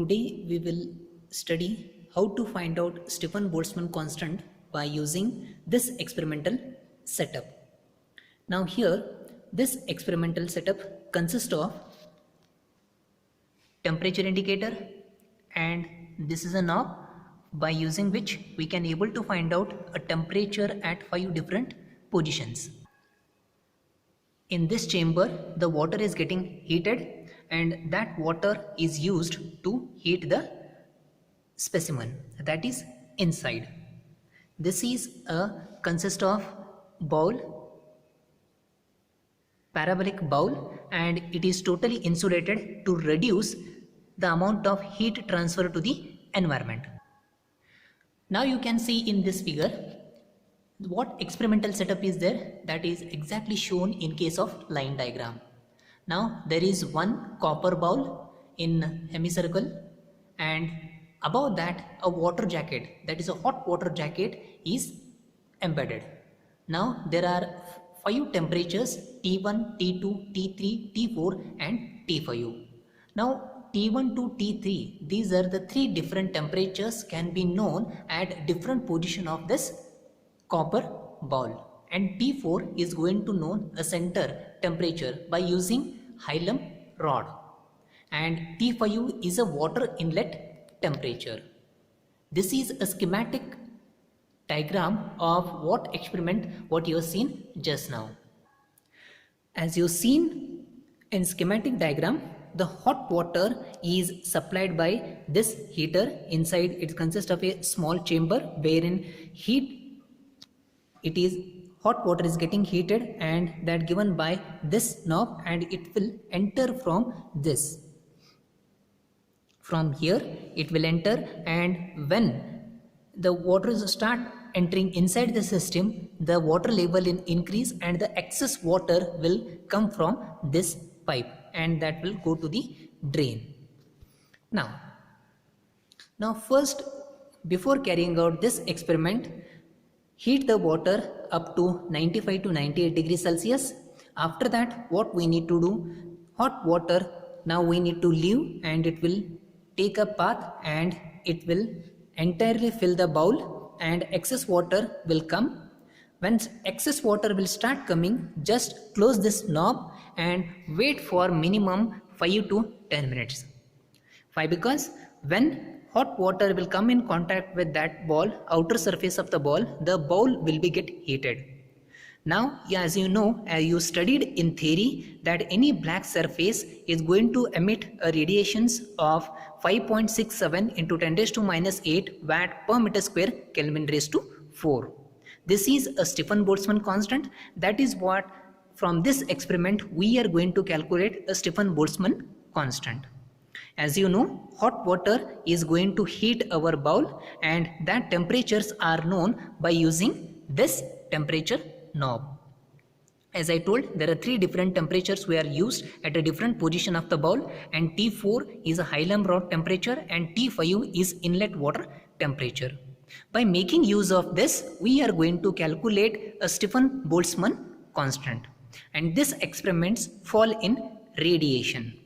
Today we will study how to find out Stefan Boltzmann constant by using this experimental setup. Now here this experimental setup consists of temperature indicator, and this is a knob by using which we can able to find out a temperature at 5 different positions. In this chamber the water is getting heated and that water is used to heat the specimen that is inside. This is a consist of bowl, parabolic bowl, and it is totally insulated to reduce the amount of heat transfer to the environment. Now you can see in this figure what experimental setup is there, that is exactly shown in case of line diagram. Now there is one copper bowl in semicircle, and above that a water jacket, that is a hot water jacket, is embedded. Now there are 5 temperatures: T1, T2, T3, T4 and T5. Now T1 to T3, these are the 3 different temperatures can be known at different position of this copper bowl, and T4 is going to know a center temperature by using Heilem rod, and T5 is a water inlet temperature. This is a schematic diagram of what you have seen just now. As you have seen in schematic diagram, the hot water is supplied by this heater. Inside it consists of a small chamber wherein hot water is getting heated, and that given by this knob, and it will enter from this. From here it will enter, and when the waters start entering inside the system, the water level will increase and the excess water will come from this pipe, and that will go to the drain. Now first, before carrying out this experiment, heat the water up to 95 to 98 degrees Celsius. After that, what we need to do, hot water now we need to leave, and it will take a path and it will entirely fill the bowl, and excess water will come. When excess water will start coming, just close this knob and wait for minimum 5 to 10 minutes. Why? Because when hot water will come in contact with that ball, outer surface of the ball will be get heated. Now, as you know, as you studied in theory, that any black surface is going to emit a radiations of 5.67 into 10 raised to minus 8 watt per meter square Kelvin raised to 4. This is a Stefan Boltzmann constant. That is what from this experiment we are going to calculate a Stefan Boltzmann constant. As you know, hot water is going to heat our bowl, and that temperatures are known by using this temperature knob. As I told, there are 3 different temperatures we are used at a different position of the bowl, and T4 is a Heilem rod temperature and T5 is inlet water temperature. By making use of this, we are going to calculate a Stefan Boltzmann constant, and these experiments fall in radiation.